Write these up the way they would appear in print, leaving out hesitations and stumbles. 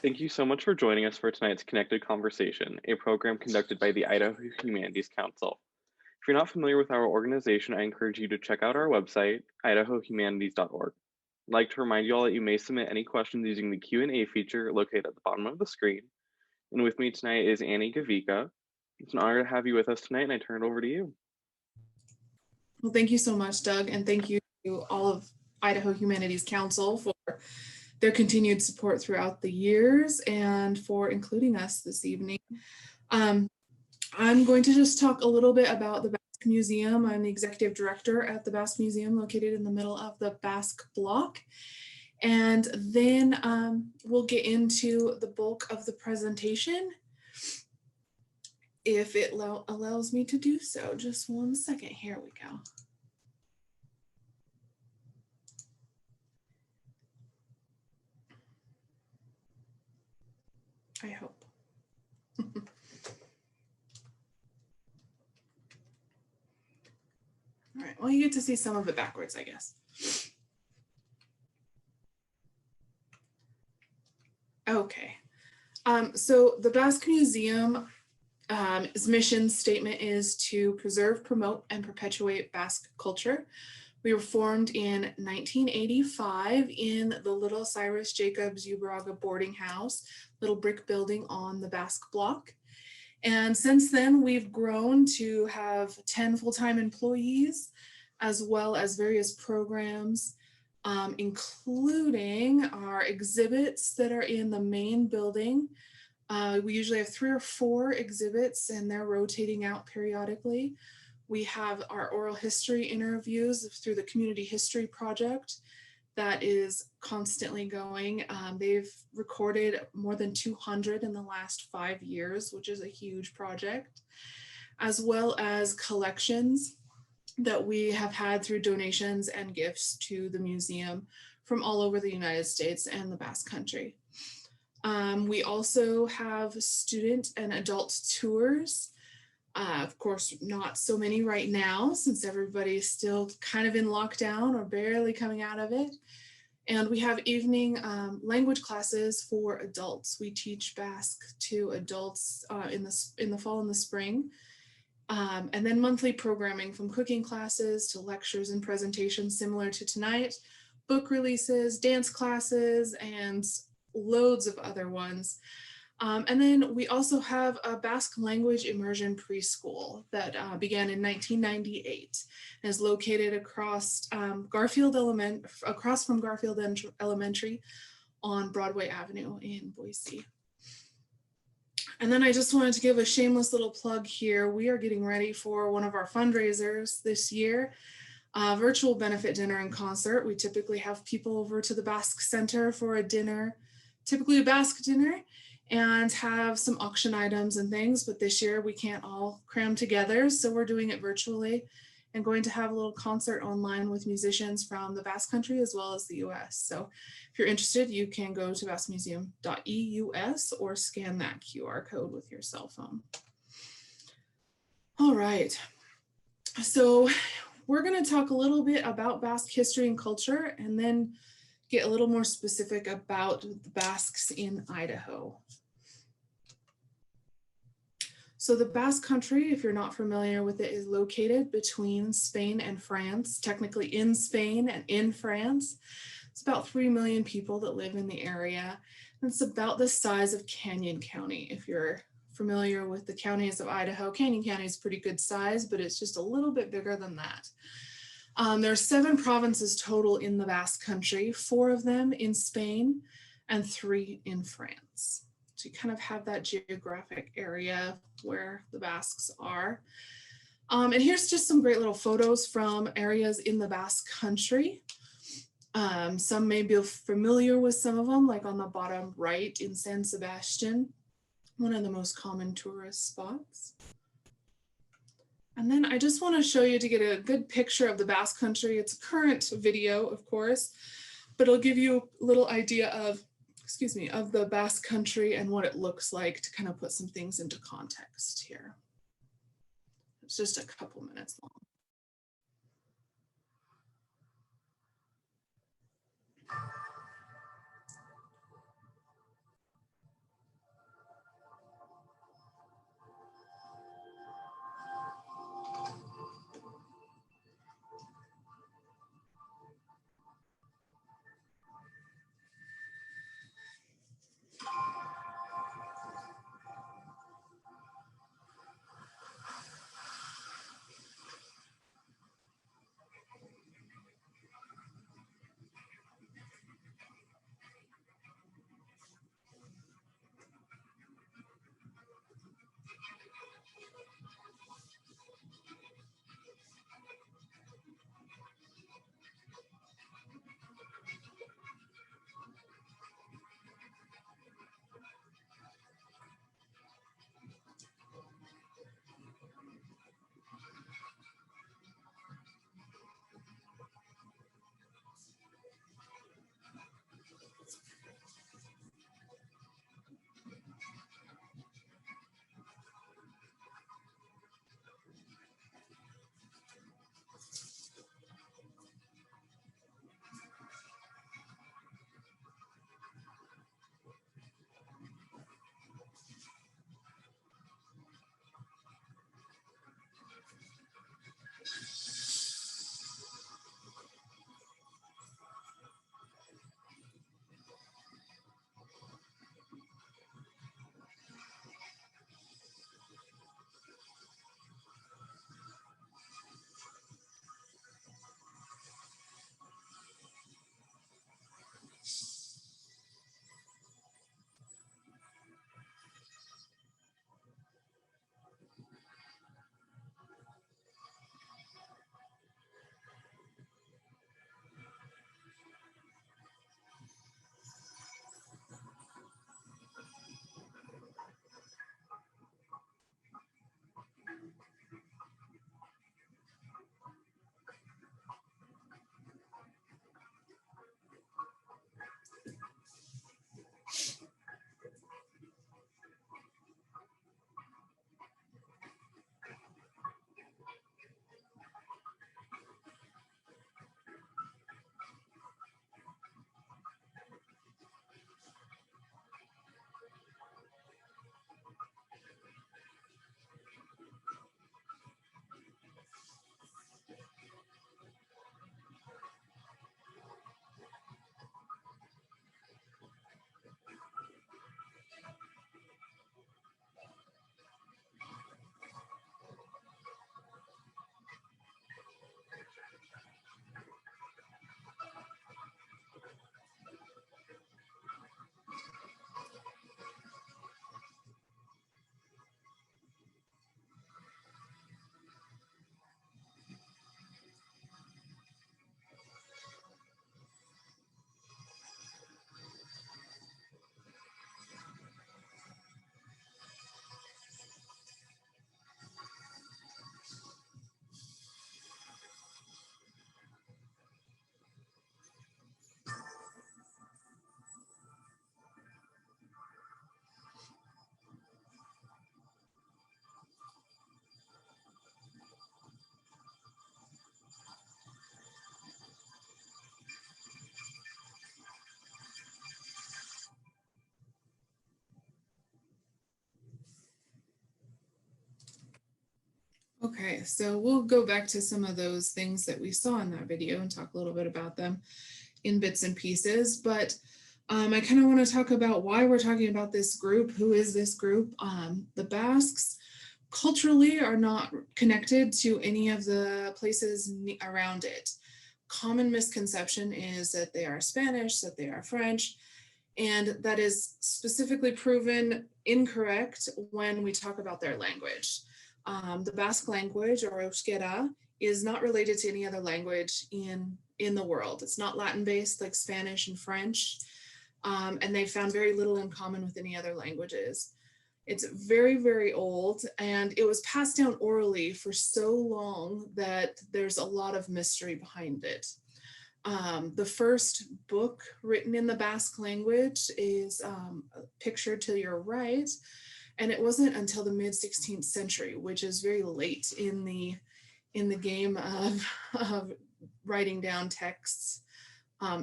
Thank you so much for joining us for tonight's Connected Conversation, a program conducted by the Idaho Humanities Council. If you're not familiar with our organization, I encourage you to check out our website, idahohumanities.org. I'd like to remind you all that you may submit any questions using the Q&A feature located at the bottom of the screen. And with me tonight is Annie Gavica. It's an honor to have you with us tonight, and I turn it over to you. Well, thank you so much, Doug, and thank you to all of Idaho Humanities Council for their continued support throughout the years and for including us this evening. I'm going to just talk a little bit about the Basque Museum. I'm the executive director at the Basque Museum located in the middle of the Basque block. And then we'll get into the bulk of the presentation if it allows me to do so. Just one second, here we go. I hope. All right, well, you get to see some of it backwards, I guess. Okay, so the Basque Museum, its mission statement is to preserve, promote, and perpetuate Basque culture. We were formed in 1985 in the little Cyrus Jacobs Ubraga boarding house, little brick building on the Basque block. And since then, we've grown to have 10 full-time employees, as well as various programs, including our exhibits that are in the main building. We usually have 3 or 4 exhibits, and they're rotating out periodically. We have our oral history interviews through the Community History Project that is constantly going. They've recorded more than 200 in the last 5 years, which is a huge project, as well as collections that we have had through donations and gifts to the museum from all over the United States and the Basque Country. We also have student and adult tours. Of course, not so many right now since everybody's still kind of in lockdown or barely coming out of it. And we have evening language classes for adults. We teach Basque to adults in the fall and the spring. And then monthly programming from cooking classes to lectures and presentations similar to tonight, book releases, dance classes, and loads of other ones. And then we also have a Basque language immersion preschool that began in 1998 and is located across from Garfield Elementary on Broadway Avenue in Boise. And then I just wanted to give a shameless little plug here. We are getting ready for one of our fundraisers this year, virtual benefit dinner and concert. We typically have people over to the Basque Center for a dinner, typically a Basque dinner, and have some auction items and things, but this year we can't all cram together, so we're doing it virtually and going to have a little concert online with musicians from the Basque Country as well as the US. So if you're interested, you can go to basquemuseum.eus or scan that QR code with your cell phone. All right, so we're going to talk a little bit about Basque history and culture and then get a little more specific about the Basques in Idaho. So the Basque Country, if you're not familiar with it, is located between Spain and France, technically in Spain and in France. It's about 3 million people that live in the area. And it's about the size of Canyon County. If you're familiar with the counties of Idaho, Canyon County is pretty good size, but it's just a little bit bigger than that. There are 7 provinces total in the Basque Country, 4 of them in Spain and 3 in France. So you kind of have that geographic area where the Basques are. And here's just some great little photos from areas in the Basque Country. Some may be familiar with some of them, like on the bottom right in San Sebastian, one of the most common tourist spots. And then I just want to show you to get a good picture of the Basque Country. It's a current video, of course, but it'll give you a little idea of, of the Basque Country and what it looks like to kind of put some things into context here. It's just a couple minutes long. Okay, so we'll go back to some of those things that we saw in that video and talk a little bit about them in bits and pieces, but I kind of want to talk about why we're talking about this group. Who is this group? The Basques culturally are not connected to any of the places around it. Common misconception is that they are Spanish, that they are French, and that is specifically proven incorrect when we talk about their language. The Basque language, or Euskera, is not related to any other language in the world. It's not Latin-based like Spanish and French, and they found very little in common with any other languages. It's very, very old, and it was passed down orally for so long that there's a lot of mystery behind it. The first book written in the Basque language is pictured to your right, and it wasn't until the mid-16th century, which is very late in the game of writing down texts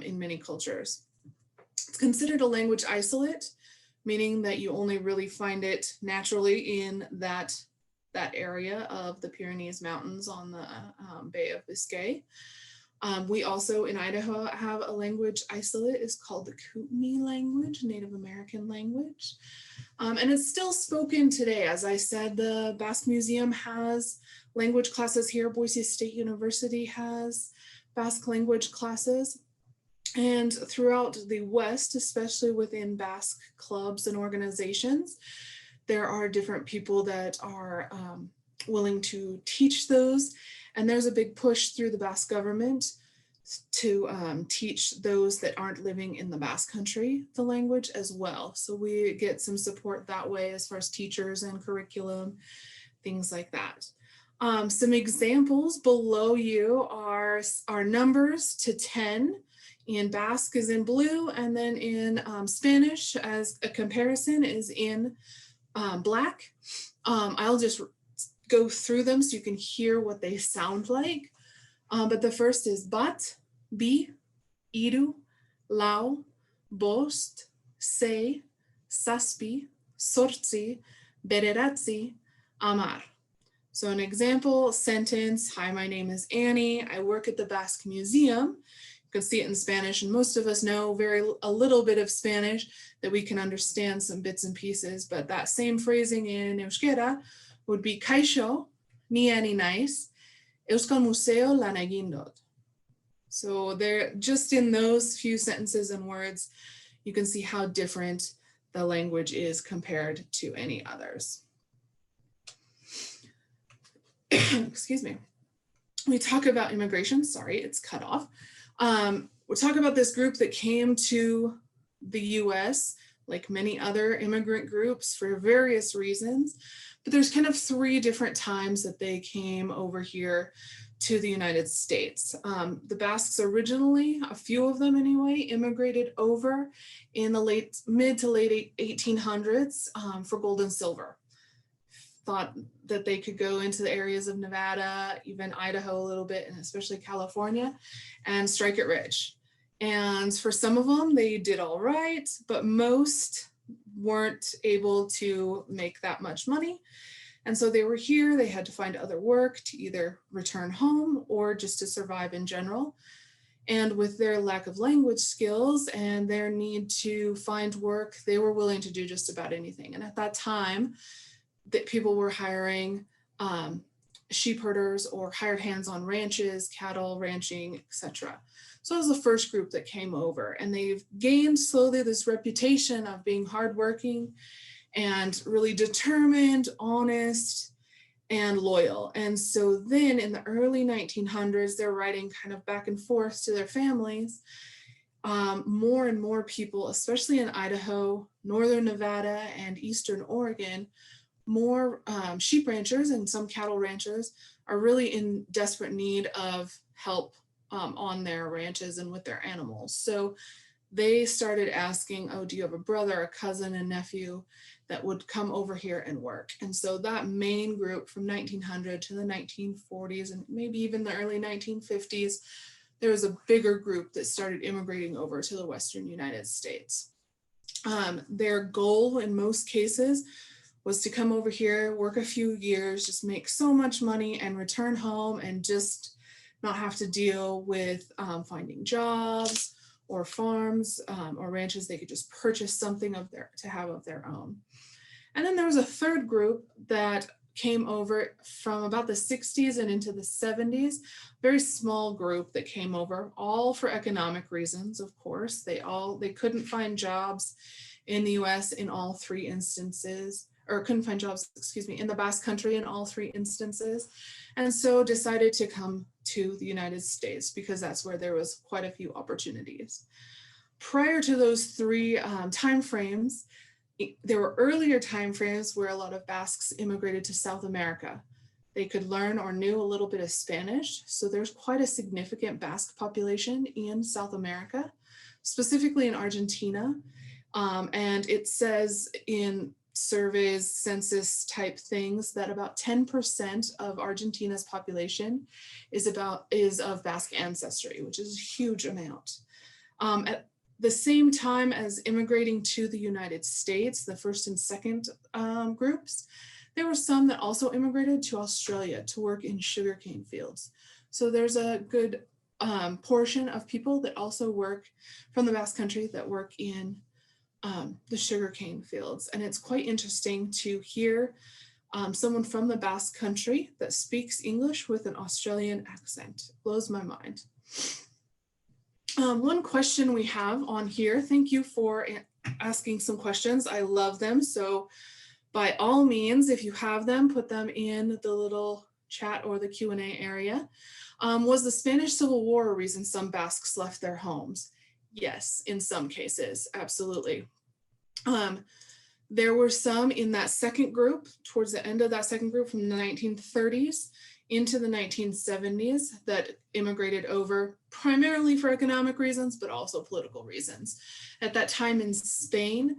in many cultures. It's considered a language isolate, meaning that you only really find it naturally in that area of the Pyrenees Mountains on the Bay of Biscay. We also in Idaho have a language isolate. It's called the Kootenai language, Native American language. And it's still spoken today. As I said, the Basque Museum has language classes here. Boise State University has Basque language classes. And throughout the West, especially within Basque clubs and organizations, there are different people that are willing to teach those. And there's a big push through the Basque government to teach those that aren't living in the Basque Country the language as well. So we get some support that way as far as teachers and curriculum, things like that. Some examples below you are numbers to 10. In Basque is in blue, and then in Spanish, as a comparison, is in black. I'll just go through them so you can hear what they sound like. But the first is bat, bi, iru, lau, bost, se, saspi, sortzi, bederatzi, amar. So an example sentence: hi, my name is Annie. I work at the Basque Museum. You can see it in Spanish, and most of us know a little bit of Spanish that we can understand some bits and pieces, but that same phrasing in Euskera would be kaixo, ni ani naiz, Euskal Museo lan egin dut. So there, just in those few sentences and words, you can see how different the language is compared to any others. Excuse me. We talk about immigration. Sorry, it's cut off. We'll talk about this group that came to the US, like many other immigrant groups, for various reasons. But there's kind of three different times that they came over here to the United States. The Basques originally, a few of them anyway, immigrated over in the mid to late 1800s for gold and silver. Thought that they could go into the areas of Nevada, even Idaho a little bit, and especially California, and strike it rich. And for some of them, they did all right, but most weren't able to make that much money. And so they were here, they had to find other work to either return home or just to survive in general. And with their lack of language skills and their need to find work, they were willing to do just about anything. And at that time, that people were hiring sheep herders or hired hands on ranches, cattle ranching, etc. So it was the first group that came over, and they've gained slowly this reputation of being hardworking and really determined, honest, and loyal. And so then in the early 1900s, they're writing kind of back and forth to their families. More and more people, especially in Idaho, northern Nevada, and eastern Oregon, more sheep ranchers and some cattle ranchers are really in desperate need of help on their ranches and with their animals. So they started asking, oh, do you have a brother, a cousin, a nephew that would come over here and work? And so that main group from 1900 to the 1940s and maybe even the early 1950s, there was a bigger group that started immigrating over to the Western United States. Their goal in most cases was to come over here, work a few years, just make so much money and return home and just not have to deal with finding jobs or farms or ranches. They could just purchase something to have of their own. And then there was a third group that came over from about the 60s and into the 70s, very small group that came over, all for economic reasons, of course. They couldn't find jobs in the US in all three instances, or couldn't find jobs, in the Basque Country in all three instances, and so decided to come to the United States because that's where there was quite a few opportunities. Prior to those three timeframes, there were earlier timeframes where a lot of Basques immigrated to South America. They could learn or knew a little bit of Spanish, so there's quite a significant Basque population in South America, specifically in Argentina. And it says in surveys, census type things, that about 10% of Argentina's population is of Basque ancestry, which is a huge amount. At the same time as immigrating to the United States, the first and second groups, there were some that also immigrated to Australia to work in sugarcane fields. So there's a good portion of people that also work from the Basque Country that work in the sugarcane fields. And it's quite interesting to hear someone from the Basque Country that speaks English with an Australian accent. It blows my mind. One question we have on here, thank you for asking some questions. I love them. So by all means, if you have them, put them in the little chat or the Q&A area. Was the Spanish Civil War a reason some Basques left their homes? Yes, in some cases, absolutely. There were some in that second group, towards the end of that second group from the 1930s into the 1970s, that immigrated over primarily for economic reasons, but also political reasons. At that time in Spain,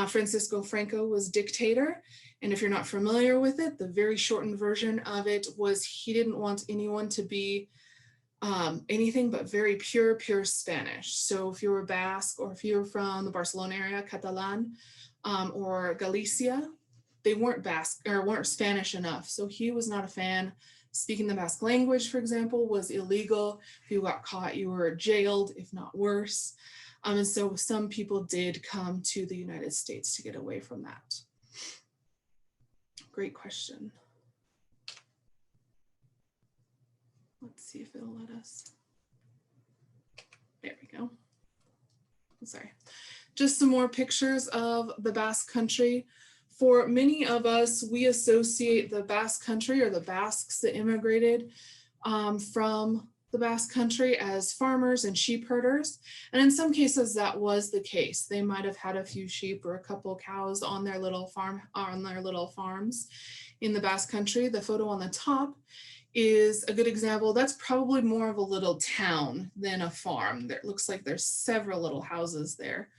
Francisco Franco was dictator. And if you're not familiar with it, the very shortened version of it was he didn't want anyone to be anything but very pure Spanish. So if you were Basque, or if you were from the Barcelona area, Catalan, or Galicia, they weren't Basque or weren't Spanish enough. So he was not a fan. Speaking the Basque language, for example, was illegal. If you got caught, you were jailed, if not worse. And so some people did come to the United States to get away from that. Great question. Let's see if it'll let us. There we go. Sorry. Just some more pictures of the Basque Country. For many of us, we associate the Basque Country or the Basques that immigrated from the Basque Country as farmers and sheep herders. And in some cases that was the case. They might have had a few sheep or a couple cows on their little farms in the Basque Country. The photo on the top is a good example. That's probably more of a little town than a farm. There looks like there's several little houses there.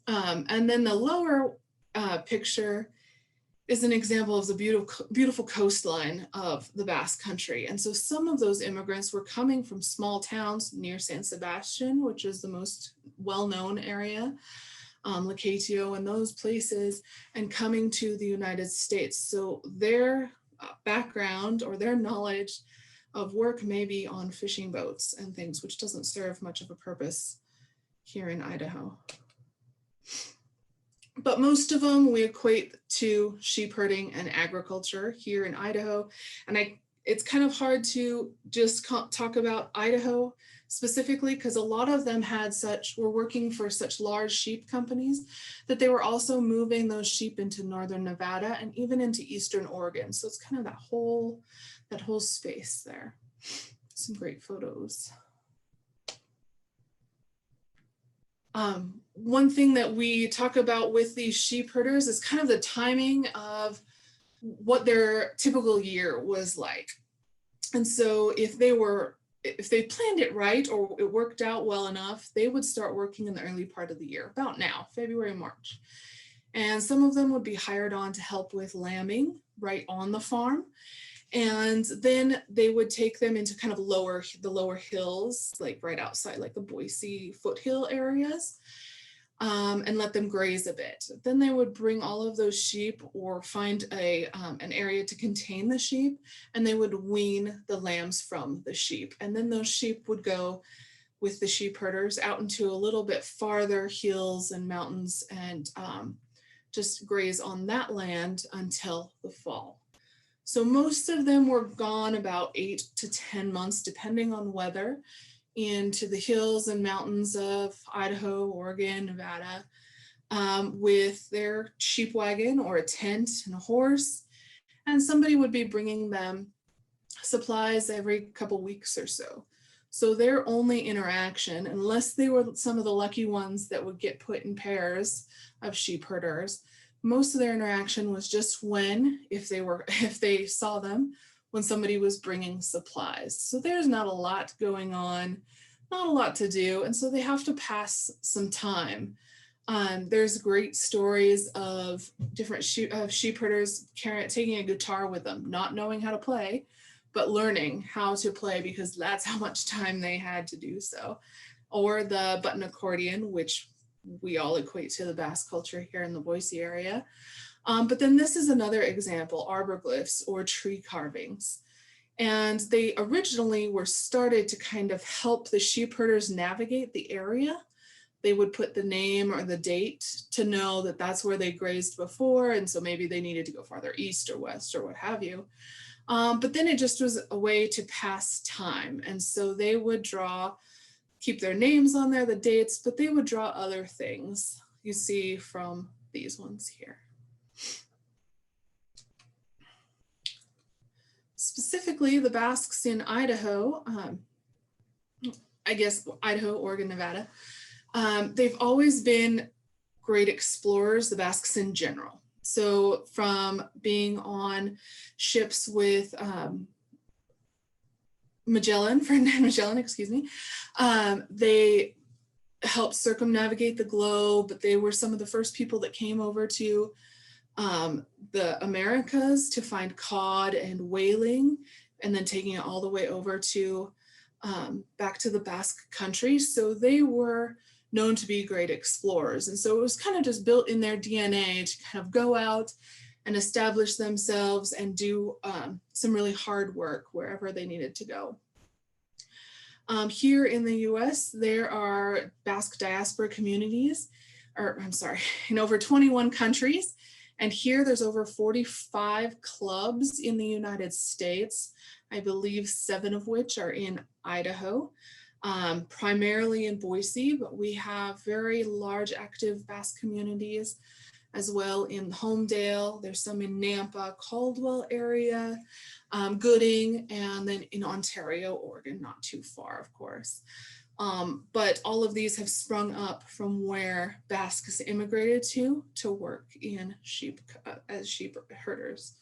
And then the lower picture is an example of the beautiful coastline of the Basque Country. And so some of those immigrants were coming from small towns near San Sebastian, which is the most well-known area, Lacatio and those places, and coming to the United States. So their background or their knowledge of work may be on fishing boats and things, which doesn't serve much of a purpose here in Idaho. But most of them we equate to sheep herding and agriculture here in Idaho. And it's kind of hard to just talk about Idaho specifically because a lot of them were working for such large sheep companies that they were also moving those sheep into northern Nevada and even into eastern Oregon. So it's kind of that whole space there. Some great photos. One thing that we talk about with these sheep herders is kind of the timing of what their typical year was like. And so if they planned it right or it worked out well enough, they would start working in the early part of the year, about now, February, March. And some of them would be hired on to help with lambing right on the farm. And then they would take them into kind of the lower hills, like right outside, like the Boise foothill areas. and let them graze a bit. Then they would bring all of those sheep or find an area to contain the sheep, and they would wean the lambs from the sheep. And then those sheep would go with the sheep herders out into a little bit farther hills and mountains and just graze on that land until the fall. So most of them were gone about 8 to 10 months, depending on weather, into the hills and mountains of Idaho, Oregon, Nevada, with their sheep wagon or a tent and a horse. And somebody would be bringing them supplies every couple weeks or so. So their only interaction, unless they were some of the lucky ones that would get put in pairs of sheep herders, most of their interaction was just if they saw them, when somebody was bringing supplies. So there's not a lot going on, not a lot to do. And so they have to pass some time. There's great stories of different sheep herders taking a guitar with them, not knowing how to play, but learning how to play because that's how much time they had to do so. Or the button accordion, which we all equate to the Basque culture here in the Boise area. But then this is another example, arborglyphs or tree carvings. And they originally were started to kind of help the sheep herders navigate the area. They would put the name or the date to know that that's where they grazed before. And so maybe they needed to go farther east or west or what have you. But then it just was a way to pass time. And so they would keep their names on there, the dates, but they would draw other things you see from these ones here. Specifically, the Basques in Idaho, Idaho, Oregon, Nevada, they've always been great explorers, the Basques in general. So from being on ships with Ferdinand Magellan, they helped circumnavigate the globe, but they were some of the first people that came over to the Americas to find cod and whaling, and then taking it all the way over to back to the Basque Country. So they were known to be great explorers. And so it was kind of just built in their DNA to kind of go out and establish themselves and do some really hard work wherever they needed to go. Here in the US, there are Basque diaspora communities, in over 21 countries. And here there's over 45 clubs in the United States, I believe 7 of which are in Idaho, primarily in Boise, but we have very large active Basque communities as well in Homedale. There's some in Nampa, Caldwell area, Gooding, and then in Ontario, Oregon, not too far, of course. But all of these have sprung up from where Basques immigrated to work in as sheep herders.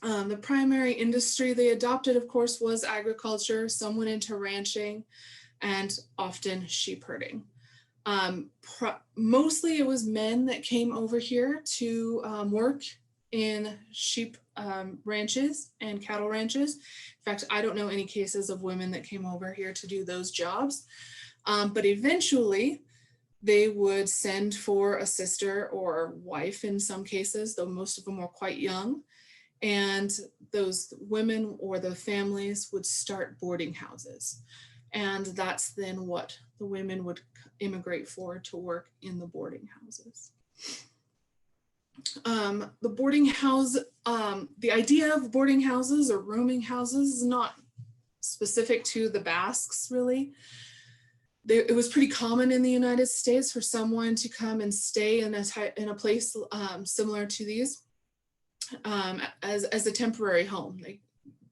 The primary industry they adopted, of course, was agriculture. Some went into ranching and often sheep herding. Mostly it was men that came over here to work in sheep ranches and cattle ranches. In fact, I don't know any cases of women that came over here to do those jobs. But eventually they would send for a sister or wife in some cases, though most of them were quite young. And those women or the families would start boarding houses. And that's then what the women would immigrate for, to work in the boarding houses. The boarding house, the idea of boarding houses or rooming houses is not specific to the Basques, really. It was pretty common in the United States for someone to come and stay in a place similar to these as a temporary home. They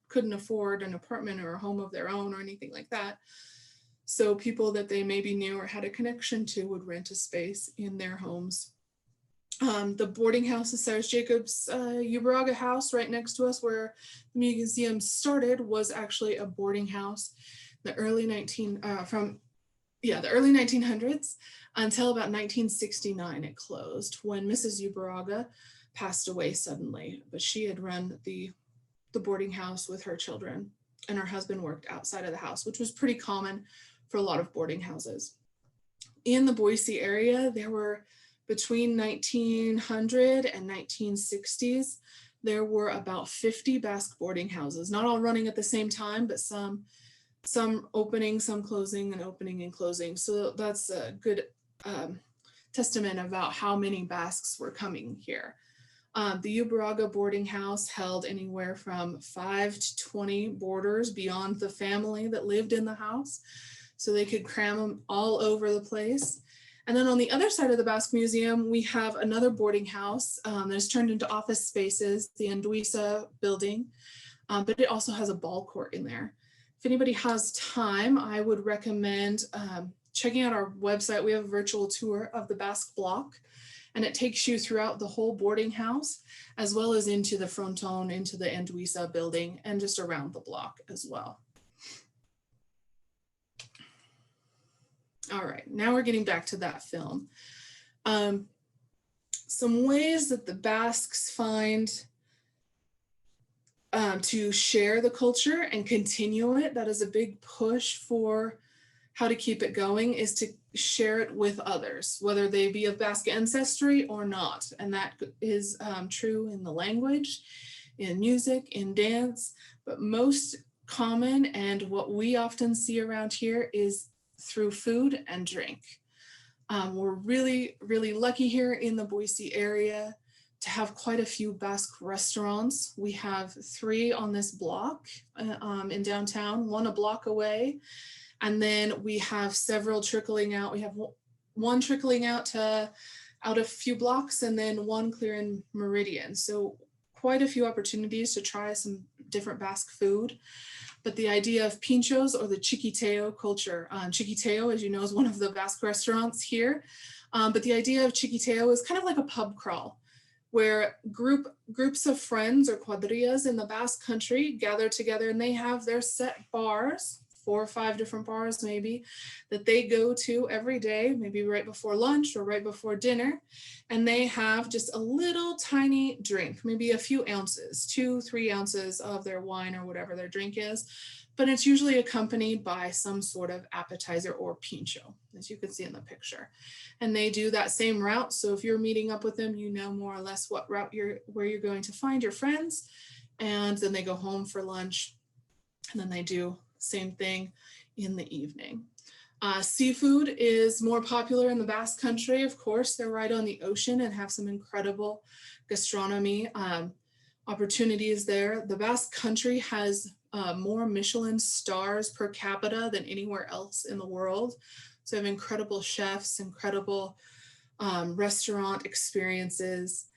couldn't afford an apartment or a home of their own or anything like that. So people that they maybe knew or had a connection to would rent a space in their homes. The boarding house, the Cyrus Jacobs Ubraga house right next to us where the museum started, was actually a boarding house. The early 1900s until about 1969 it closed when Mrs. Ubraga passed away suddenly, but she had run the boarding house with her children, and her husband worked outside of the house, which was pretty common for a lot of boarding houses. in the Boise area, there were between 1900 and 1960s, there were about 50 Basque boarding houses, not all running at the same time, but some opening, some closing, and opening and closing. So that's a good testament about how many Basques were coming here. The Ubaraga boarding house held anywhere from 5 to 20 boarders beyond the family that lived in the house, so they could cram them all over the place. And then on the other side of the Basque Museum, we have another boarding house that's turned into office spaces, the Anduisa building, but it also has a ball court in there. If anybody has time, I would recommend checking out our website. We have a virtual tour of the Basque block, and it takes you throughout the whole boarding house, as well as into the fronton, into the Anduisa building, and just around the block as well. All right, now we're getting back to that film. Some ways that the Basques find to share the culture and continue it, that is a big push for how to keep it going, is to share it with others, whether they be of Basque ancestry or not. And that is true in the language, in music, in dance, but most common and what we often see around here is through food and drink. We're really, really lucky here in the Boise area to have quite a few Basque restaurants. We have 3 on this block in downtown, 1 a block away. And then we have several trickling out. We have 1 trickling out a few blocks, and then 1 clear in Meridian. So quite a few opportunities to try some different Basque food. But the idea of pinchos, or the chiquiteo culture, chiquiteo, as you know, is one of the Basque restaurants here. But the idea of chiquiteo is kind of like a pub crawl, where groups of friends or cuadrillas in the Basque Country gather together, and they have their set bars, 4 or 5 different bars maybe, that they go to every day, maybe right before lunch or right before dinner. And they have just a little tiny drink, maybe a few ounces, 2-3 ounces of their wine or whatever their drink is. But it's usually accompanied by some sort of appetizer or pincho, as you can see in the picture. And they do that same route. So if you're meeting up with them, you know more or less what route where you're going to find your friends. And then they go home for lunch, and then they do same thing in the evening. Seafood is more popular in the Basque Country. Of course, they're right on the ocean and have some incredible gastronomy opportunities there. The Basque Country has more Michelin stars per capita than anywhere else in the world. So they have incredible chefs, incredible restaurant experiences.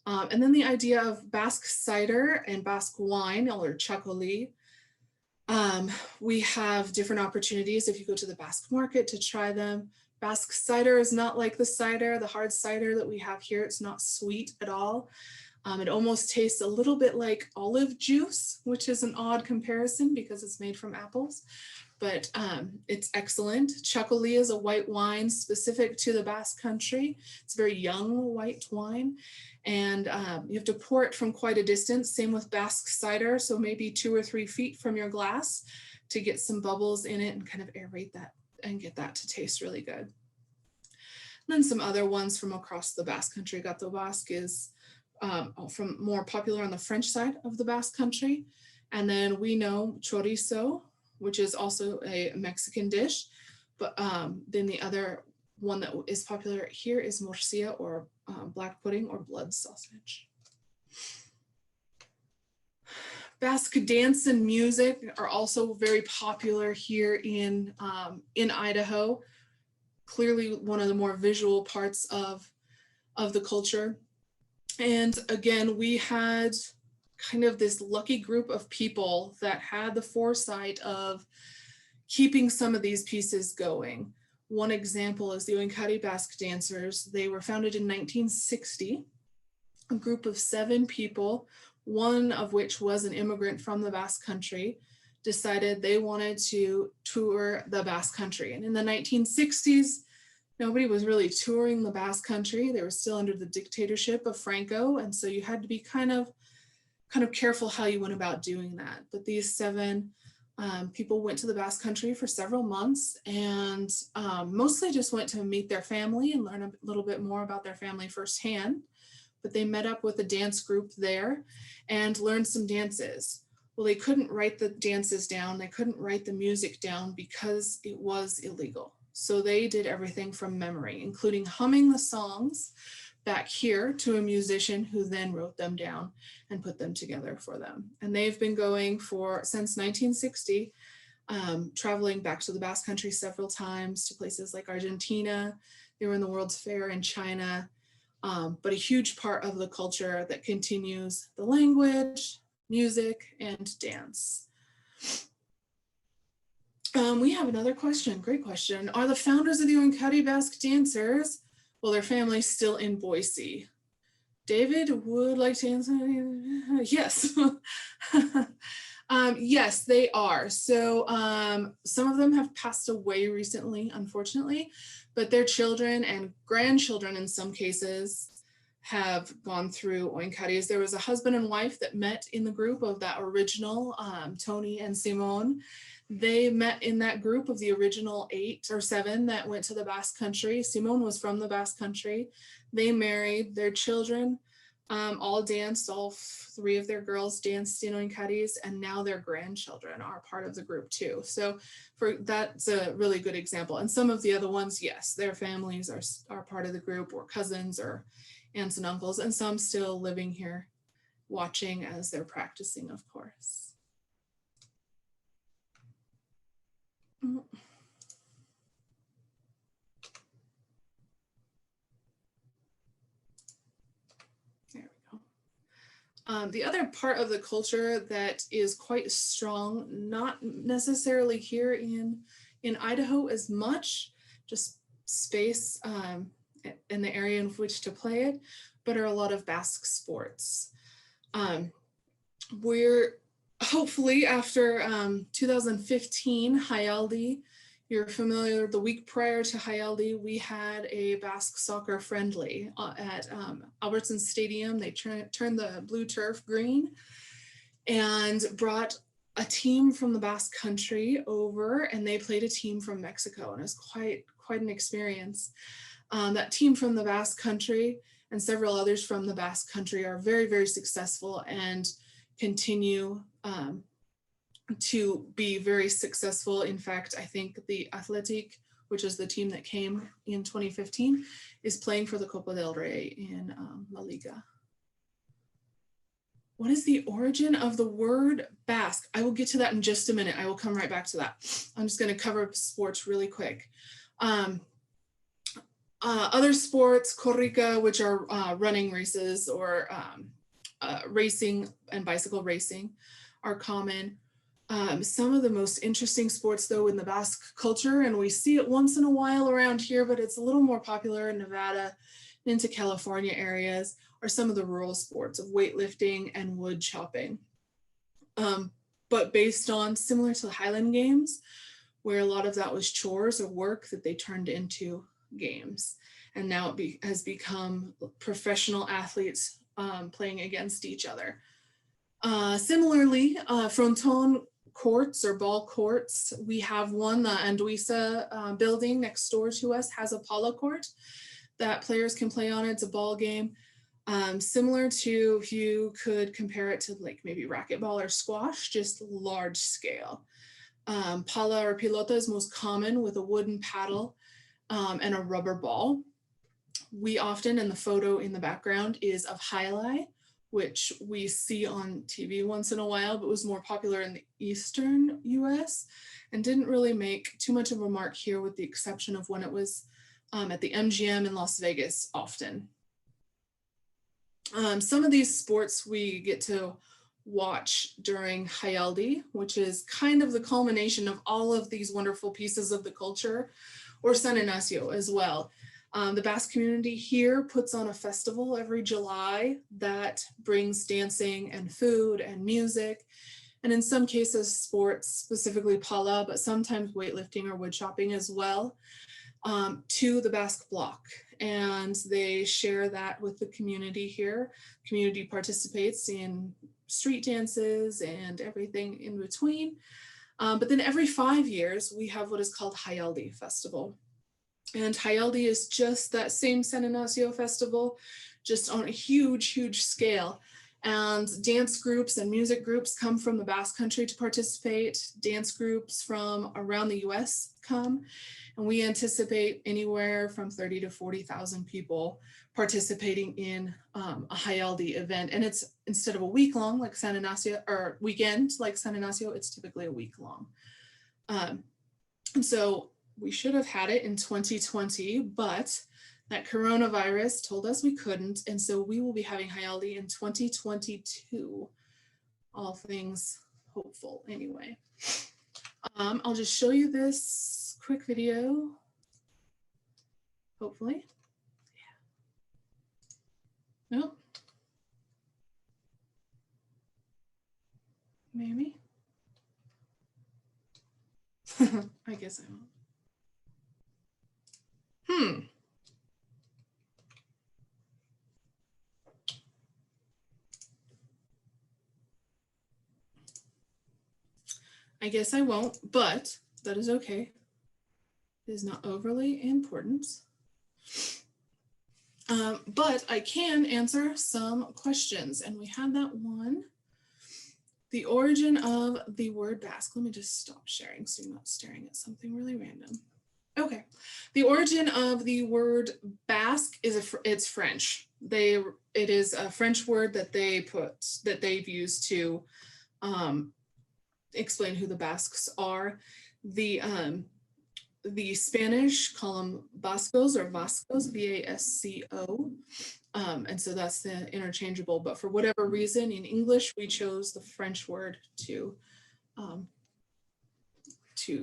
And then the idea of Basque cider and Basque wine, or chacoli. We have different opportunities if you go to the Basque market to try them. Basque cider is not like the cider, the hard cider that we have here. It's not sweet at all. It almost tastes a little bit like olive juice, which is an odd comparison because it's made from apples, but it's excellent. Chacoli is a white wine specific to the Basque Country. It's a very young white wine, and you have to pour it from quite a distance. Same with Basque cider, so maybe 2 or 3 feet from your glass to get some bubbles in it and kind of aerate that and get that to taste really good. And then some other ones from across the Basque Country. Gato Basque is from more popular on the French side of the Basque Country. And then we know chorizo, which is also a Mexican dish. But then the other one that is popular here is morcilla, or black pudding, or blood sausage. Basque dance and music are also very popular here in Idaho. Clearly one of the more visual parts of the culture. And again, we had kind of this lucky group of people that had the foresight of keeping some of these pieces going. One example is the Uncutting Basque dancers. They were founded in 1960, a group of 7 people, one of which was an immigrant from the Basque Country, decided they wanted to tour the Basque Country. And in the 1960s, nobody was really touring the Basque Country. They were still under the dictatorship of Franco. And so you had to be kind of careful how you went about doing that. But these 7 People went to the Basque Country for several months and mostly just went to meet their family and learn a little bit more about their family firsthand. But they met up with a dance group there and learned some dances. Well, they couldn't write the dances down. They couldn't write the music down because it was illegal. So they did everything from memory, including humming the songs back here to a musician who then wrote them down and put them together for them. And they've been going since 1960, traveling back to the Basque Country several times to places like Argentina. They were in the World's Fair in China, but a huge part of the culture that continues the language, music, and dance. We have another question, great question. Are the founders of the Uncutting Basque dancers, well, their family's still in Boise? David would like to answer. Yes. Yes, they are. So some of them have passed away recently, unfortunately, but their children and grandchildren in some cases have gone through Oinkaris. There was a husband and wife that met in the group of that original, Tony and Simone. They met in that group of the original 8 or 7 that went to the Basque Country. Simone was from the Basque Country. They married. Their children all danced. All 3 of their girls danced in Oinkaris, and now their grandchildren are part of the group too. So that's a really good example. And some of the other ones, yes, their families are part of the group, or cousins or aunts and uncles, and some still living here watching as they're practicing, of course. There we go. The other part of the culture that is quite strong, not necessarily here in Idaho as much, just space in the area in which to play it, but are a lot of Basque sports. We're hopefully after 2015 Hayaldi, you're familiar, the week prior to Hayaldi, we had a Basque soccer friendly at Albertson Stadium. They turned the blue turf green and brought a team from the Basque Country over, and they played a team from Mexico, and it was quite an experience. That team from the Basque Country and several others from the Basque Country are very, very successful and continue to be very successful. In fact, I think the Athletic, which is the team that came in 2015, is playing for the Copa del Rey in La Liga. What is the origin of the word Basque? I will get to that in just a minute. I will come right back to that. I'm just going to cover sports really quick. Other sports, corrica, which are running races, or racing and bicycle racing, are common. Some of the most interesting sports, though, in the Basque culture, and we see it once in a while around here, but it's a little more popular in Nevada and into California areas, are some of the rural sports of weightlifting and wood chopping. But based on, similar to the Highland Games, where a lot of that was chores or work that they turned into games. And now it has become professional athletes playing against each other. Similarly, fronton courts or ball courts, we have one, the Anduisa building next door to us has a polo court that players can play on. It's a ball game. Similar to, if you could compare it to like maybe racquetball or squash, just large scale. Pala or pilota is most common, with a wooden paddle and a rubber ball. We often, in the photo in the background, is of Hailai, which we see on TV once in a while, but was more popular in the eastern US and didn't really make too much of a mark here, with the exception of when it was at the MGM in Las Vegas often. Some of these sports we get to watch during Hayaldi, which is kind of the culmination of all of these wonderful pieces of the culture, or San Ignacio as well. The Basque community here puts on a festival every July that brings dancing and food and music, and in some cases sports, specifically pala, but sometimes weightlifting or wood chopping as well, to the Basque block. And they share that with the community here. Community participates in street dances and everything in between. But then every 5 years, we have what is called Hayaldi Festival. And Hayaldi is just that same San Ignacio festival, just on a huge, huge scale. And dance groups and music groups come from the Basque Country to participate. Dance groups from around the US come. And we anticipate anywhere from 30 to 40,000 people participating in a Hayaldi event. And it's, instead of a week long like San Ignacio, or weekend like San Ignacio, it's typically a week long. And so we should have had it in 2020, but that coronavirus told us we couldn't. And so we will be having Hayaldi in 2022. All things hopeful anyway. I'll just show you this quick video, hopefully. Yeah. Nope. Maybe. I guess I won't. I guess I won't, but that is okay. It is not overly important. But I can answer some questions, and we had that one. The origin of the word Basque. Let me just stop sharing so you're not staring at something really random. Okay, the origin of the word Basque is it's French. It is a French word that they've used to explain who the Basques are. The Spanish call them Bascos or Vascos, V-A-S-C-O. And so that's the interchangeable, but for whatever reason in English, we chose the French word to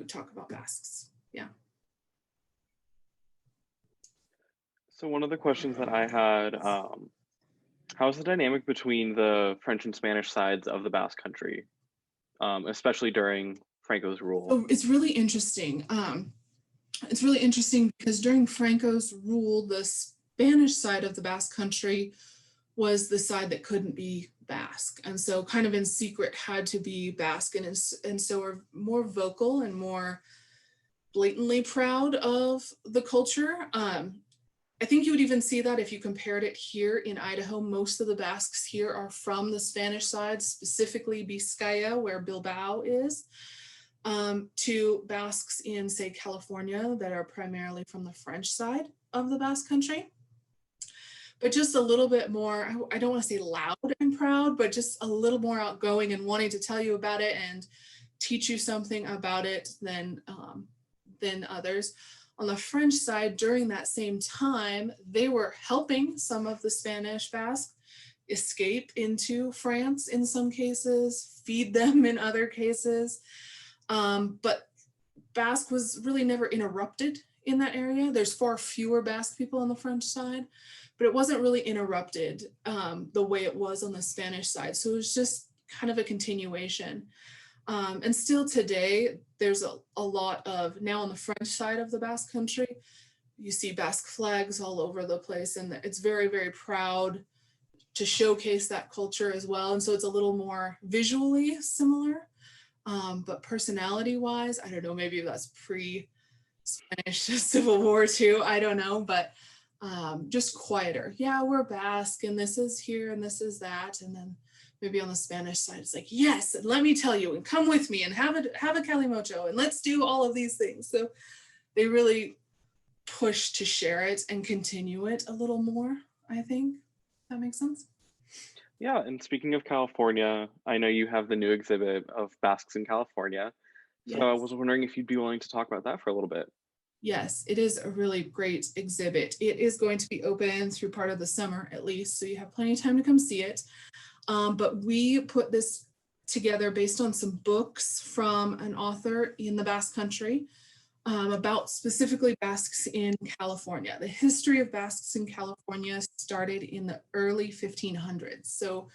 talk about Basques. Yeah. So one of the questions that I had, how's the dynamic between the French and Spanish sides of the Basque Country, especially during Franco's rule? So it's really interesting. It's really interesting because during Franco's rule, the Spanish side of the Basque Country was the side that couldn't be Basque. And so kind of in secret had to be Basque. And so are more vocal and more blatantly proud of the culture. I think you would even see that if you compared it here in Idaho. Most of the Basques here are from the Spanish side, specifically Vizcaya, where Bilbao is, to Basques in, say, California that are primarily from the French side of the Basque Country. But just a little bit more, I don't want to say loud and proud, but just a little more outgoing and wanting to tell you about it and teach you something about it than others. On the French side, during that same time, they were helping some of the Spanish Basques escape into France in some cases, feed them in other cases. But Basque was really never interrupted in that area. There's far fewer Basque people on the French side, but it wasn't really interrupted the way it was on the Spanish side. So it was just kind of a continuation. And still today, there's a lot of, now on the French side of the Basque Country, you see Basque flags all over the place, and it's very, very proud to showcase that culture as well. And so it's a little more visually similar, but personality-wise, I don't know, maybe that's pre-Spanish Civil War too, I don't know, but just quieter. Yeah, we're Basque, and this is here, and this is that, and then maybe on the Spanish side, it's like, yes, and let me tell you, and come with me, and have a calimocho, and let's do all of these things. So they really push to share it and continue it a little more, I think. That makes sense? Yeah, and speaking of California, I know you have the new exhibit of Basques in California. So Yes. I was wondering if you'd be willing to talk about that for a little bit. Yes, it is a really great exhibit. It is going to be open through part of the summer at least, so you have plenty of time to come see it. But we put this together based on some books from an author in the Basque Country about specifically Basques in California. The history of Basques in California started in the early 1500s, so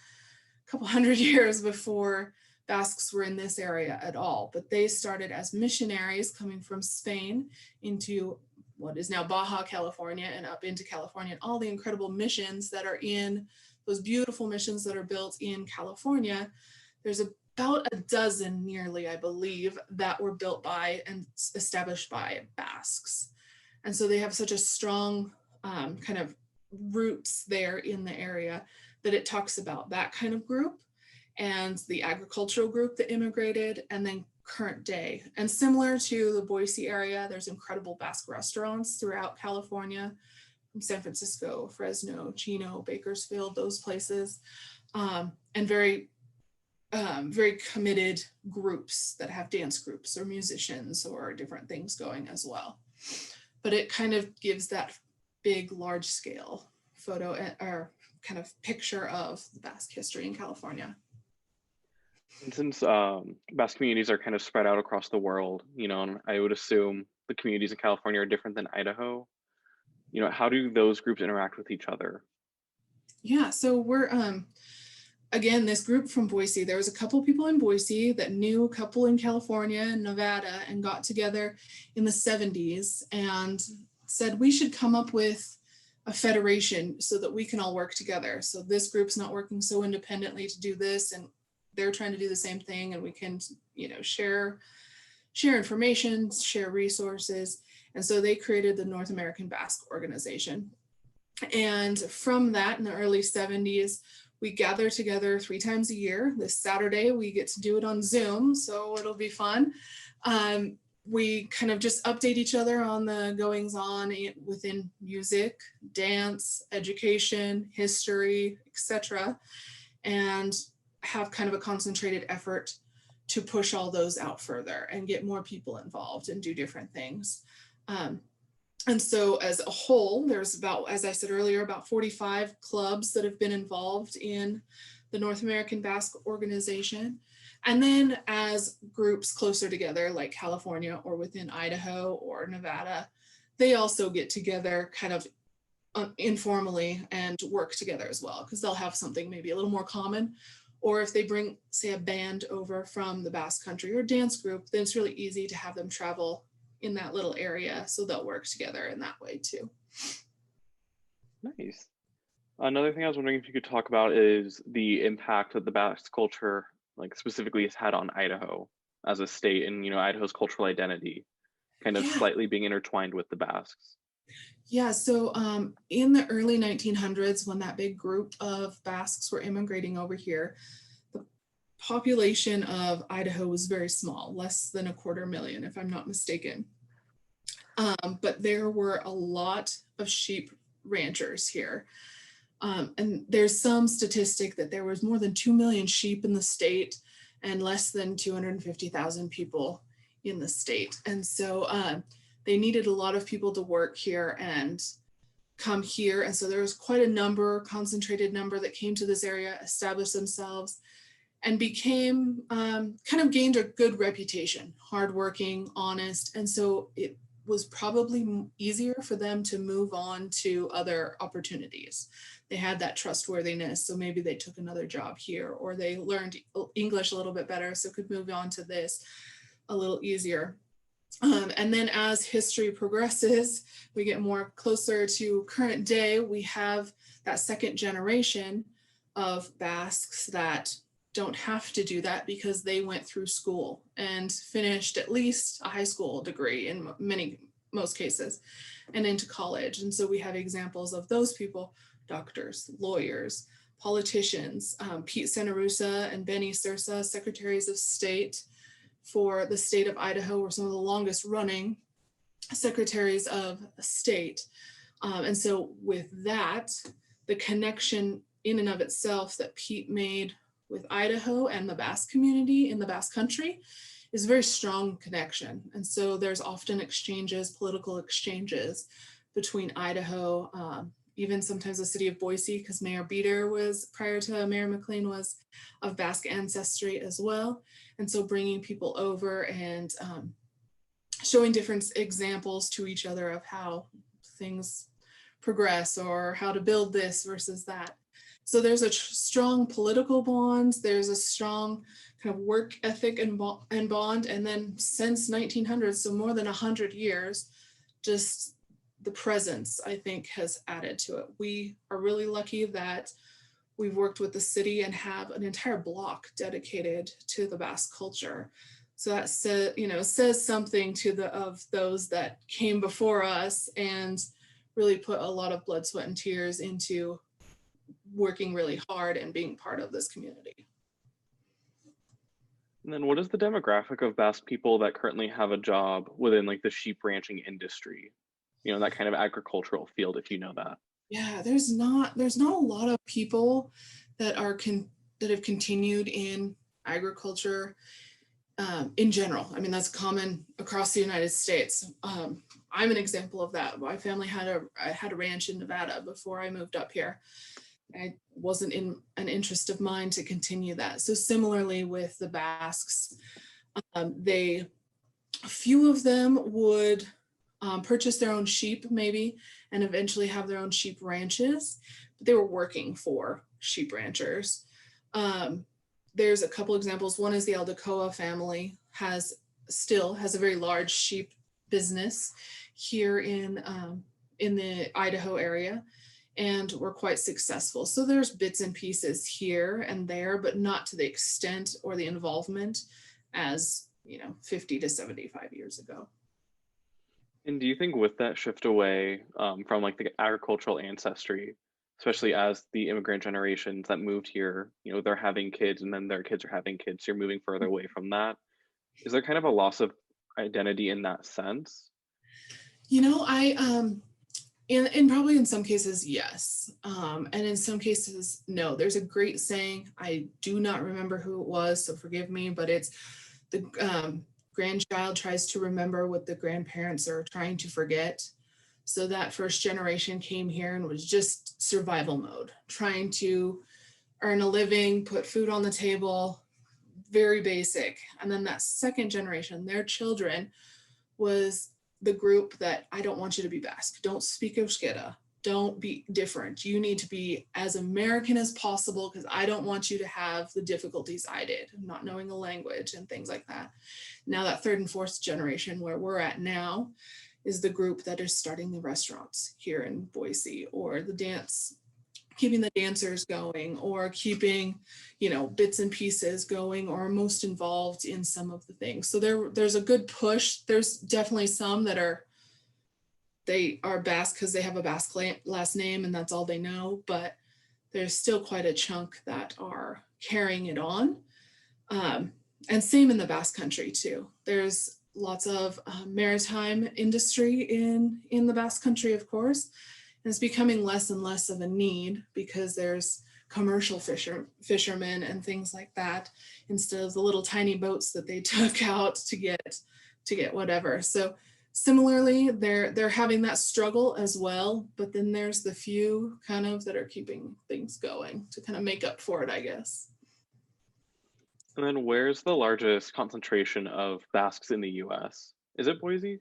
a couple hundred years before Basques were in this area at all. But they started as missionaries coming from Spain into what is now Baja California and up into California, and all the incredible missions that are in those beautiful missions that are built in California. There's a about a dozen nearly, I believe, that were built by and established by Basques. And so they have such a strong kind of roots there in the area that it talks about that kind of group and the agricultural group that immigrated, and then current day. And similar to the Boise area, there's incredible Basque restaurants throughout California, from San Francisco, Fresno, Chino, Bakersfield, those places, and very committed groups that have dance groups or musicians or different things going as well. But it kind of gives that big, large scale photo or kind of picture of the Basque history in California. And since Basque communities are kind of spread out across the world, and I would assume the communities in California are different than Idaho. How do those groups interact with each other? Yeah, so we're again, this group from Boise, there was a couple people in Boise that knew a couple in California and Nevada and got together in the 70s and said we should come up with a federation so that we can all work together. So this group's not working so independently to do this, and they're trying to do the same thing, and we can, share information, share resources. And so they created the North American Basque Organization. And from that, in the early 70s, we gather together 3 times a year. This Saturday, we get to do it on Zoom, so it'll be fun. We kind of just update each other on the goings on within music, dance, education, history, etc., and have kind of a concentrated effort to push all those out further and get more people involved and do different things. And so as a whole, there's about, as I said earlier, about 45 clubs that have been involved in the North American Basque Organization. And then as groups closer together, like California or within Idaho or Nevada, they also get together kind of informally and work together as well, because they'll have something maybe a little more common. Or if they bring, say, a band over from the Basque Country or dance group, then it's really easy to have them travel in that little area, so they'll work together in that way too. Nice. Another thing I was wondering if you could talk about is the impact that the Basque culture, like specifically, has had on Idaho as a state, and Idaho's cultural identity, kind of slightly being intertwined with the Basques. Yeah, so in the early 1900s, when that big group of Basques were immigrating over here, the population of Idaho was very small, less than 250,000, if I'm not mistaken. But there were a lot of sheep ranchers here. And there's some statistic that there was more than 2 million sheep in the state and less than 250,000 people in the state. And so they needed a lot of people to work here and come here. And so there was quite a concentrated number that came to this area, established themselves, and became kind of gained a good reputation, hardworking, honest. And so it was probably easier for them to move on to other opportunities. They had that trustworthiness, so maybe they took another job here, or they learned English a little bit better, so could move on to this a little easier. And then as history progresses, we get more closer to current day, we have that second generation of Basques that don't have to do that because they went through school and finished at least a high school degree in most cases and into college. And so we have examples of those people, doctors, lawyers, politicians. Pete Senarusa and Benny Sursa, secretaries of state for the state of Idaho, were some of the longest running secretaries of state. And so with that, the connection in and of itself that Pete made with Idaho and the Basque community in the Basque Country is a very strong connection. And so there's often exchanges, political exchanges between Idaho, even sometimes the city of Boise, because Mayor Beater was, prior to Mayor McLean, was of Basque ancestry as well. And so bringing people over and showing different examples to each other of how things progress or how to build this versus that. So there's a strong political bond, there's a strong kind of work ethic and bond. And then since 1900, so more than 100 years, just the presence, I think, has added to it. We are really lucky that we've worked with the city and have an entire block dedicated to the Basque culture. So that says something to of those that came before us and really put a lot of blood, sweat, and tears into working really hard and being part of this community. And then what is the demographic of Basque people that currently have a job within like the sheep ranching industry? That kind of agricultural field, if you know that. Yeah, there's not a lot of people that that have continued in agriculture in general. I mean, that's common across the United States. I'm an example of that. My family had a ranch in Nevada before I moved up here. I wasn't in an interest of mine to continue that. So similarly with the Basques, a few of them would purchase their own sheep maybe, and eventually have their own sheep ranches, but they were working for sheep ranchers. There's a couple examples. One is the Aldecoa family still has a very large sheep business here in the Idaho area, and we're quite successful. So there's bits and pieces here and there, but not to the extent or the involvement as 50 to 75 years ago. And do you think with that shift away from like the agricultural ancestry, especially as the immigrant generations that moved here, they're having kids and then their kids are having kids, so you're moving further away from that. Is there kind of a loss of identity in that sense? And probably in some cases, yes. And in some cases, no. There's a great saying, I do not remember who it was, so forgive me, but it's the grandchild tries to remember what the grandparents are trying to forget. So that first generation came here and was just survival mode, trying to earn a living, put food on the table, very basic. And then that second generation, their children, was the group that I don't want you to be Basque. Don't speak Euskera. Don't be different. You need to be as American as possible because I don't want you to have the difficulties I did, not knowing the language and things like that. Now that third and fourth generation where we're at now is the group that is starting the restaurants here in Boise, or keeping the dancers going, or keeping, bits and pieces going, or most involved in some of the things. So there's a good push. There's definitely some that they are Basque because they have a Basque last name and that's all they know, but there's still quite a chunk that are carrying it on. And same in the Basque Country too. There's lots of maritime industry in the Basque Country, of course. And it's becoming less and less of a need because there's commercial fishermen and things like that, instead of the little tiny boats that they took out to get whatever. So similarly, they're having that struggle as well, but then there's the few kind of that are keeping things going to kind of make up for it, I guess. And then where's the largest concentration of Basques in the US? Is it Boise?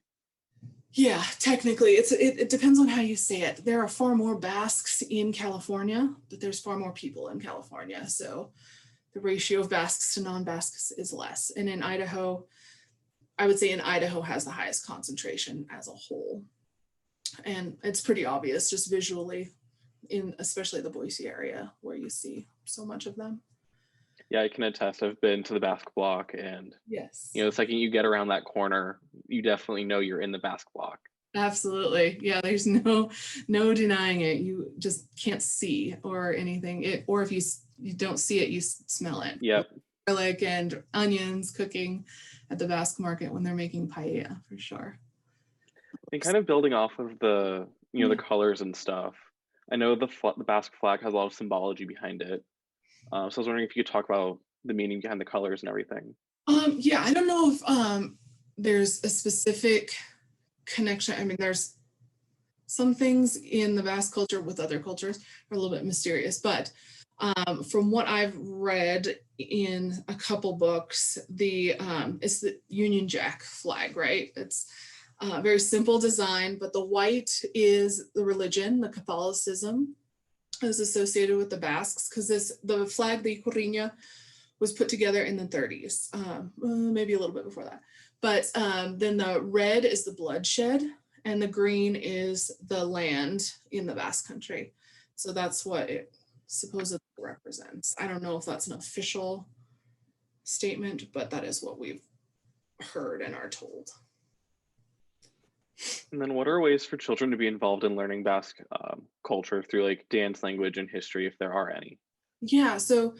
Yeah, technically, it depends on how you say it. There are far more Basques in California, but there's far more people in California. So the ratio of Basques to non-Basques is less. And in Idaho, I would say Idaho has the highest concentration as a whole. And it's pretty obvious just visually in especially the Boise area where you see so much of them. Yeah, I can attest. I've been to the Basque Block, and yes, the second you get around that corner, you definitely know you're in the Basque Block. Absolutely. Yeah, there's no denying it. You just can't see or anything. Or if you don't see it, you smell it. Yep. Garlic and onions cooking at the Basque market when they're making paella, for sure. And kind of building off of the the colors and stuff. I know the Basque flag has a lot of symbology behind it. So I was wondering if you could talk about the meaning behind the colors and everything. Yeah, I don't know if there's a specific connection. I mean, there's some things in the Basque culture with other cultures are a little bit mysterious, but from what I've read in a couple books, it's the Union Jack flag, right? It's very simple design, but the white is the religion, the Catholicism is associated with the Basques, because the flag, the Ikurriña, was put together in the 30s, maybe a little bit before that. But then the red is the bloodshed, and the green is the land in the Basque Country. So that's what it supposedly represents. I don't know if that's an official statement, but that is what we've heard and are told. And then what are ways for children to be involved in learning Basque culture through like dance, language, and history, if there are any? Yeah, so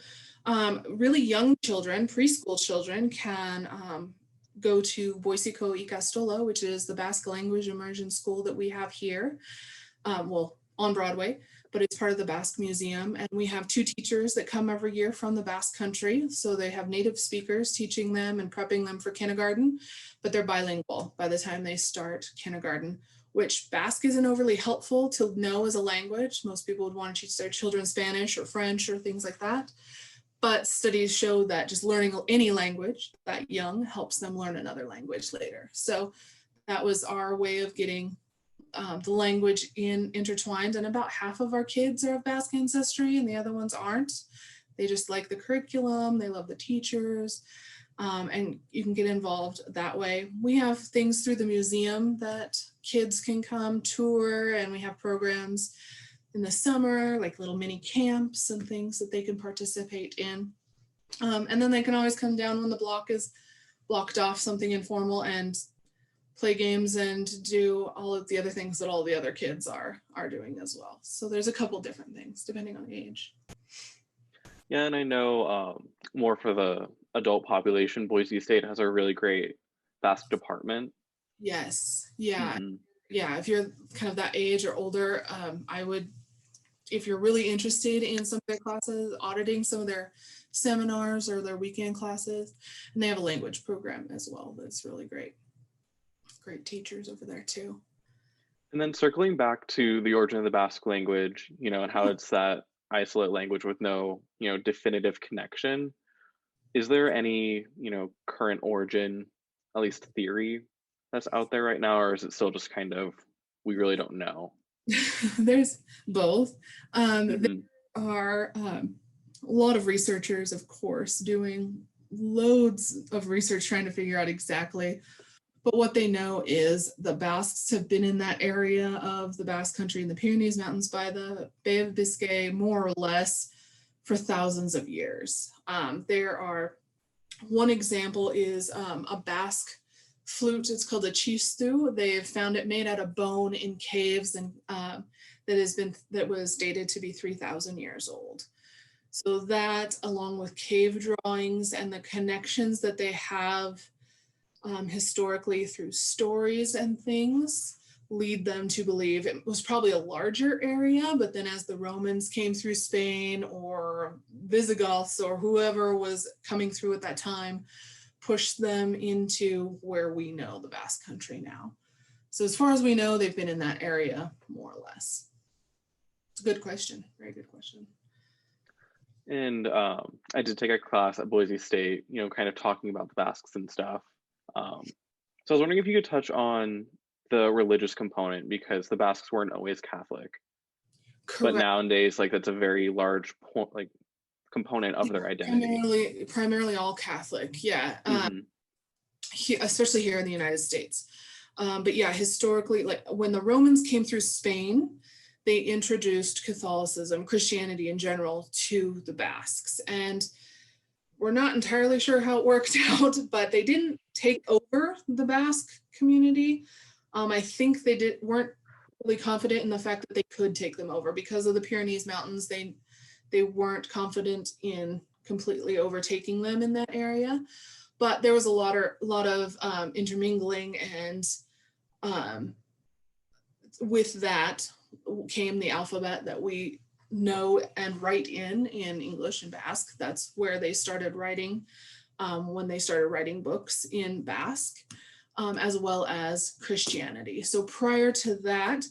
really young children, preschool children, can go to Boise Ikastola, which is the Basque language immersion school that we have here, well, on Broadway, but it's part of the Basque Museum. And we have 2 teachers that come every year from the Basque Country. So they have native speakers teaching them and prepping them for kindergarten, but they're bilingual by the time they start kindergarten, which Basque isn't overly helpful to know as a language. Most people would want to teach their children Spanish or French or things like that. But studies show that just learning any language that young helps them learn another language later. So that was our way of getting the language intertwined. And about half of our kids are of Basque ancestry and the other ones aren't. They just like the curriculum, they love the teachers, and you can get involved that way. We have things through the museum that kids can come tour, and we have programs in the summer, like little mini camps and things that they can participate in. And then they can always come down when the block is blocked off, something informal, and play games and do all of the other things that all the other kids are doing as well. So there's a couple different things depending on the age. Yeah, and I know more for the adult population, Boise State has a really great Basque department. Yes, yeah. Mm-hmm. Yeah, if you're kind of that age or older, I would, if you're really interested in some of their classes, auditing some of their seminars or their weekend classes, and they have a language program as well that's really great. Great teachers over there too. And then circling back to the origin of the Basque language, and how it's that isolate language with no, definitive connection. Is there any, current origin, at least theory, that's out there right now, or is it still just kind of, we really don't know? There's both. Mm-hmm. There are a lot of researchers, of course, doing loads of research trying to figure out exactly. But what they know is the Basques have been in that area of the Basque Country in the Pyrenees Mountains by the Bay of Biscay, more or less, for thousands of years. There are, one example is a Basque flute. It's called a chistu. They've found it made out of bone in caves, and that was dated to be 3,000 years old. So that, along with cave drawings and the connections that they have historically through stories and things, lead them to believe it was probably a larger area, but then as the Romans came through Spain, or Visigoths, or whoever was coming through at that time, pushed them into where we know the Basque Country now. So as far as we know, they've been in that area more or less. It's a good question, very good question. And I did take a class at Boise State, kind of talking about the Basques and stuff. So I was wondering if you could touch on the religious component, because the Basques weren't always Catholic. Correct. But nowadays, that's a very large component of their identity. Primarily all Catholic, yeah. Especially here in the United States. But yeah, historically, when the Romans came through Spain, they introduced Catholicism, Christianity in general, to the Basques. And we're not entirely sure how it worked out, but they didn't take over the Basque community. I think they weren't really confident in the fact that they could take them over because of the Pyrenees Mountains. They weren't confident in completely overtaking them in that area, but there was a lot of intermingling, and with that came the alphabet that we know and write in English and Basque. That's where they started writing, when they started writing books in Basque, as well as Christianity. So prior to that,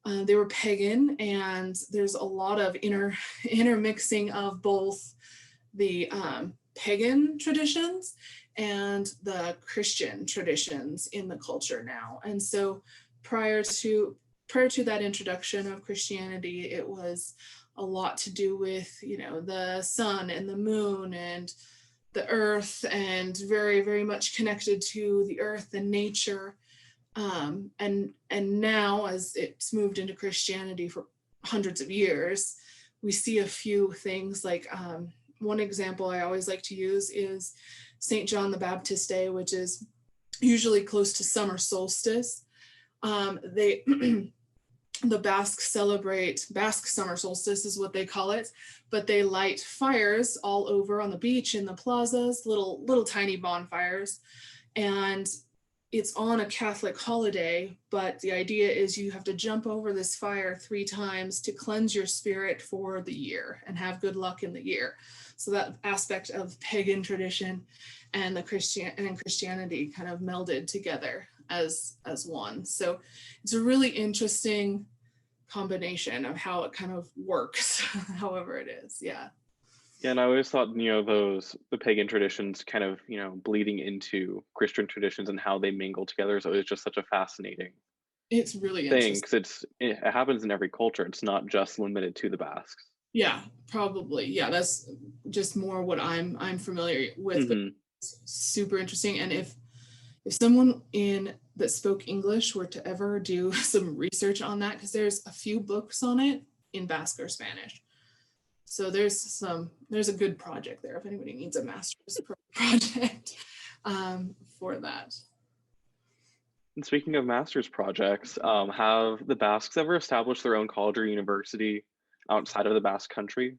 they were pagan, and there's a lot of intermixing of both the pagan traditions and the Christian traditions in the culture now. And so prior to that introduction of Christianity, it was a lot to do with, the sun and the moon and the earth, and very, very much connected to the earth and nature. And now, as it's moved into Christianity for hundreds of years, we see a few things like one example I always like to use is St. John the Baptist Day, which is usually close to summer solstice. They the Basques celebrate Basque summer solstice is what they call it, but they light fires all over on the beach, in the plazas, little tiny bonfires, and it's on a Catholic holiday, but the idea is you have to jump over this fire 3 times to cleanse your spirit for the year and have good luck in the year. So that aspect of pagan tradition and the Christianity kind of melded together as one. So it's a really interesting combination of how it kind of works, however it is. Yeah. Yeah, and I always thought, the pagan traditions kind of, bleeding into Christian traditions and how they mingle together is always just such a fascinating It's really thing, interesting. because it happens in every culture. It's not just limited to the Basques. Yeah, probably. Yeah, that's just more what I'm familiar with, but Hmm. it's super interesting. And if someone in that spoke English were to ever do some research on that, because there's a few books on it in Basque or Spanish. So there's a good project there if anybody needs a master's project for that. And speaking of master's projects, have the Basques ever established their own college or university outside of the Basque Country?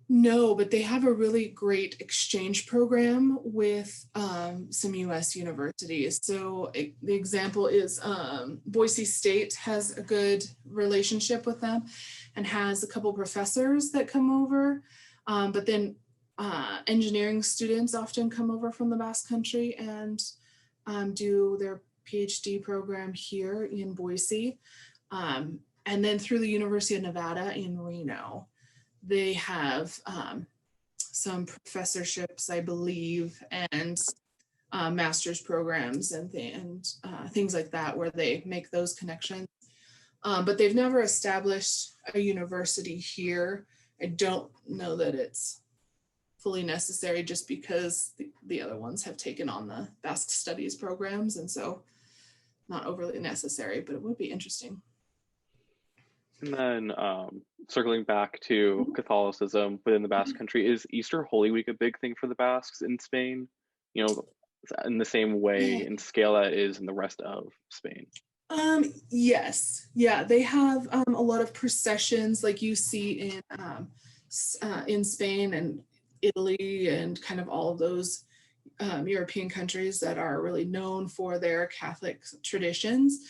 No, but they have a really great exchange program with some US universities. So the example is Boise State has a good relationship with them and has a couple professors that come over. But then engineering students often come over from the Basque Country and do their PhD program here in Boise. And then through the University of Nevada in Reno, they have some professorships, I believe, and master's programs and things like that, where they make those connections. But they've never established a university here. I don't know that it's fully necessary, just because the other ones have taken on the Basque studies programs, and so not overly necessary, but it would be interesting. And then circling back to Catholicism within the Basque Country, is Easter Holy Week a big thing for the Basques in Spain? You know, in the same way Yeah. and scale that is in the rest of Spain. Yes, yeah, they have a lot of processions like you see in Spain and Italy and kind of all of those European countries that are really known for their Catholic traditions,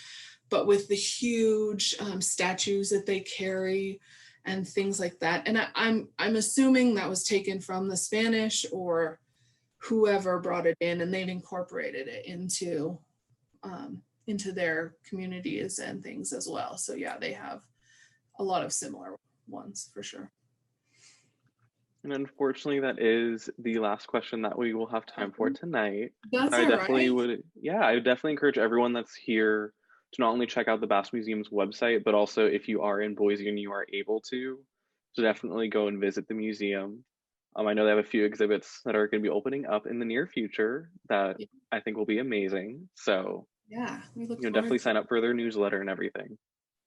but with the huge statues that they carry and things like that. And I'm assuming that was taken from the Spanish or whoever brought it in, and they've incorporated it into their communities and things as well. So yeah, they have a lot of similar ones for sure. And unfortunately, that is the last question that we will have time for tonight. That's I all definitely right. would, yeah, I would definitely encourage everyone that's here to not only check out the Basque Museum's website, but also if you are in Boise and you are able to definitely go and visit the museum. I know they have a few exhibits that are going to be opening up in the near future that I think will be amazing. So, Yeah, we look definitely forward to it. sign up for their newsletter and everything.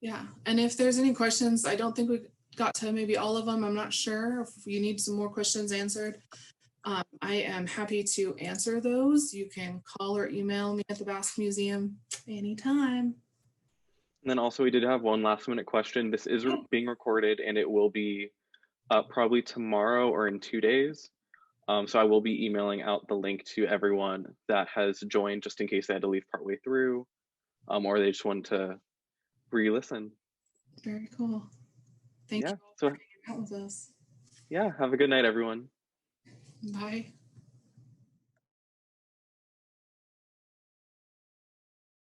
Yeah, and if there's any questions, I don't think we got to maybe all of them. I'm not sure if you need some more questions answered. I am happy to answer those. You can call or email me at the Basque Museum anytime. And then also, we did have one last minute question. This is being recorded and it will be up probably tomorrow or in 2 days. So I will be emailing out the link to everyone that has joined, just in case they had to leave partway through, or they just want to re-listen. Very cool. Thank Yeah. you all for So hanging out with us. yeah, have a good night, everyone. Bye.